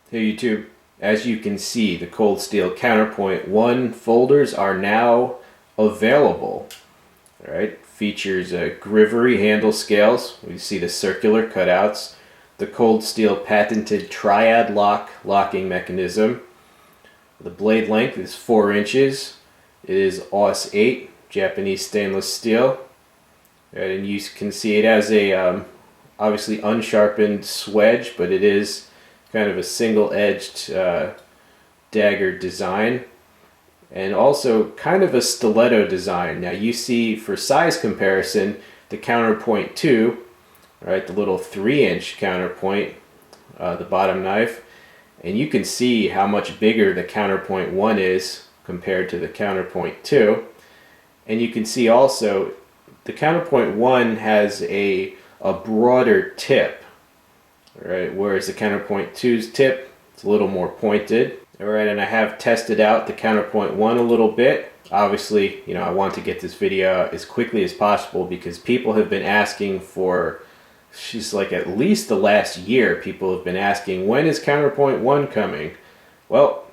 Hey YouTube, as you can see, the Cold Steel Counterpoint 1 folders are now available. Alright, features Grivory handle scales. We see the circular cutouts, the Cold Steel patented triad locking mechanism. The blade length is 4 inches. It is AUS 8, Japanese stainless steel. Right, and you can see it has a obviously unsharpened swedge, but it is kind of a single-edged dagger design, and also kind of a stiletto design. Now you see, for size comparison, the Counterpoint 2, right, the little 3-inch counterpoint, the bottom knife, and you can see how much bigger the Counterpoint 1 is compared to the Counterpoint 2. And you can see also the Counterpoint 1 has a broader tip. Alright, whereas the Counterpoint 2's tip, it's a little more pointed. Alright, and I have tested out the Counterpoint 1 a little bit. Obviously, I want to get this video out as quickly as possible because people have been asking for, she's like at least the last year, people have been asking, when is Counterpoint 1 coming? Well,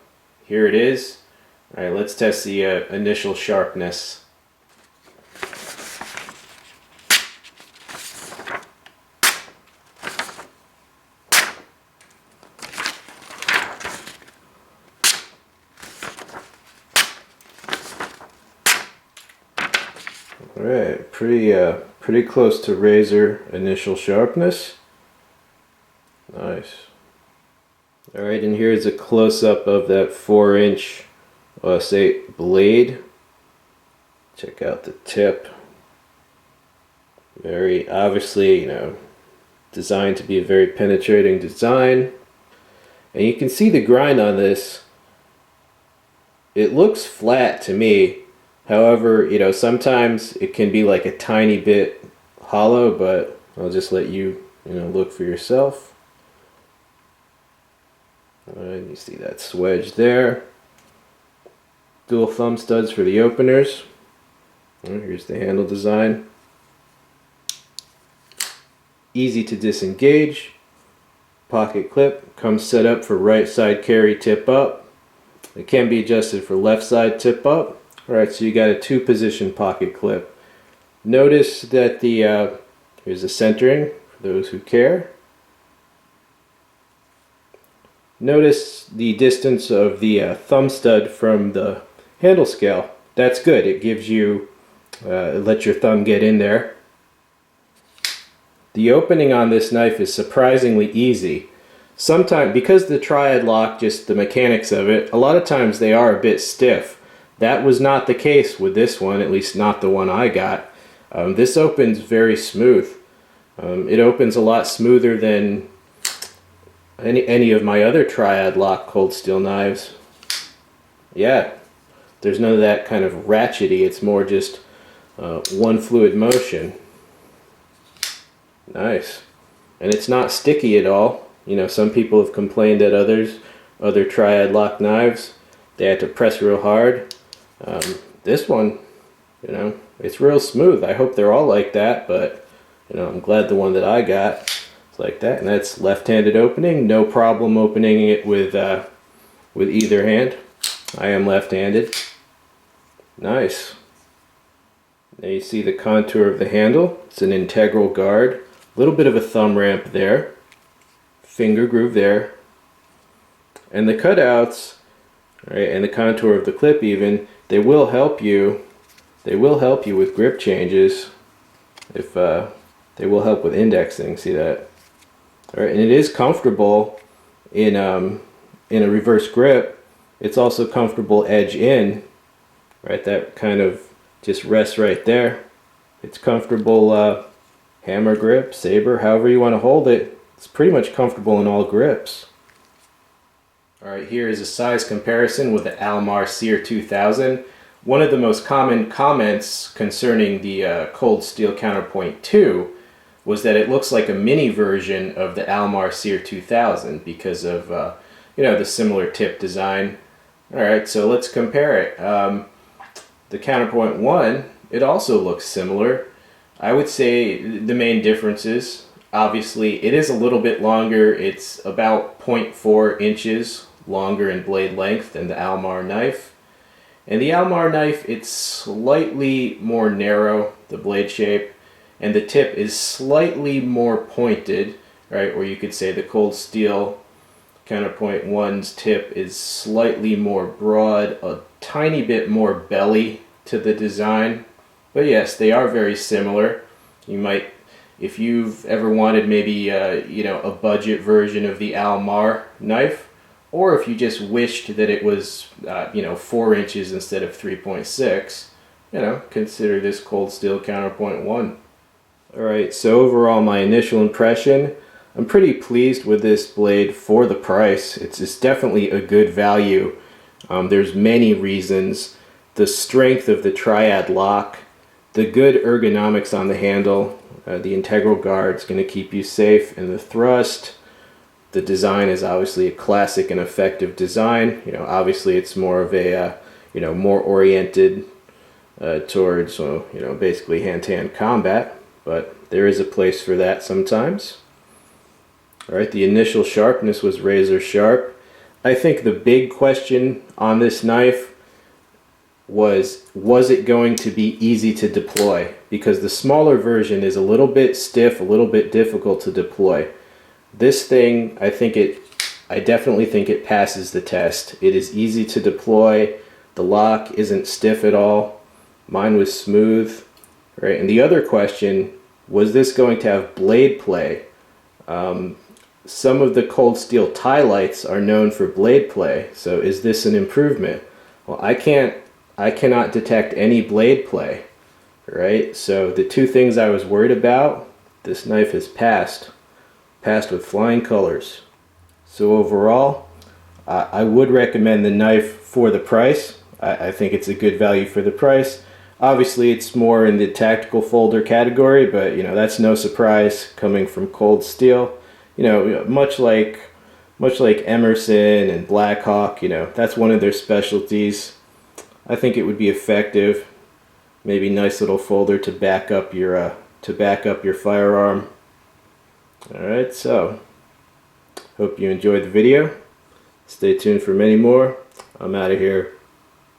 here it is. Alright, let's test the initial sharpness. Alright, pretty close to razor initial sharpness. Nice. Alright, and here's a close-up of that 4-inch AUS 8 blade. Check out the tip. Very obviously, designed to be a very penetrating design. And you can see the grind on this. It looks flat to me. However, sometimes it can be like a tiny bit hollow, but I'll just let you, look for yourself. And you see that swedge there. Dual thumb studs for the openers. And here's the handle design. Easy to disengage. Pocket clip comes set up for right side carry tip up. It can be adjusted for left side tip up. Alright, so you got a 2-position pocket clip. Notice that here's the centering for those who care. Notice the distance of the thumb stud from the handle scale. That's good. It gives you, let your thumb get in there. The opening on this knife is surprisingly easy. Sometimes, because the triad lock, just the mechanics of it, a lot of times they are a bit stiff. That was not the case with this one, at least not the one I got. This opens very smooth. It opens a lot smoother than any of my other triad lock cold steel knives. Yeah, there's none of that kind of ratchety. It's more just one fluid motion. Nice. And it's not sticky at all. Some people have complained that other triad lock knives, they had to press real hard. This one, it's real smooth. I hope they're all like that, but I'm glad the one that I got is like that. And that's left-handed opening. No problem opening it with either hand. I am left-handed. Nice. Now you see the contour of the handle. It's an integral guard. A little bit of a thumb ramp there. Finger groove there. And the cutouts, right, and the contour of the clip even, they will help you. They will help you with grip changes. If they will help with indexing. See that? All right, and it is comfortable in a reverse grip. It's also comfortable edge in. Right, that kind of just rests right there. It's comfortable hammer grip, saber, however you want to hold it. It's pretty much comfortable in all grips. Alright, here is a size comparison with the Almar Sear 2000. One of the most common comments concerning the Cold Steel Counterpoint 2 was that it looks like a mini version of the Almar Sear 2000 because of the similar tip design. Alright, so let's compare it. The Counterpoint 1, it also looks similar. I would say the main differences, Obviously, it is a little bit longer. It's about 0.4 inches longer in blade length than the Almar knife. And the Almar knife, it's slightly more narrow, the blade shape, and the tip is slightly more pointed, right? Or you could say the Cold Steel Counterpoint 1's tip is slightly more broad, a tiny bit more belly to the design. But yes, they are very similar. You might, if you've ever wanted maybe a budget version of the Almar knife, or if you just wished that it was 4 inches instead of 3.6, consider this Cold Steel Counterpoint 1. Alright, so overall my initial impression, I'm pretty pleased with this blade for the price. It's definitely a good value. There's many reasons. The strength of the triad lock, the good ergonomics on the handle, the integral guard is going to keep you safe in the thrust. The design is obviously a classic and effective design. Obviously it's more of a more oriented towards basically hand-to-hand combat, but there is a place for that sometimes. Alright, the initial sharpness was razor sharp. I think the big question on this knife was it going to be easy to deploy? Because the smaller version is a little bit stiff, a little bit difficult to deploy. This thing, I definitely think it passes the test. It is easy to deploy. The lock isn't stiff at all. Mine was smooth, right? And the other question, was this going to have blade play? Some of the Cold Steel tie lights are known for blade play, so is this an improvement? Well, I cannot detect any blade play, right? So the two things I was worried about, this knife has passed with flying colors. So overall, I would recommend the knife for the price. I think it's a good value for the price. Obviously it's more in the tactical folder category, but that's no surprise coming from Cold Steel. Much like Emerson and Blackhawk, that's one of their specialties. I think it would be effective. Maybe nice little folder to back up your firearm. Alright, so hope you enjoyed the video. Stay tuned for many more. I'm out of here.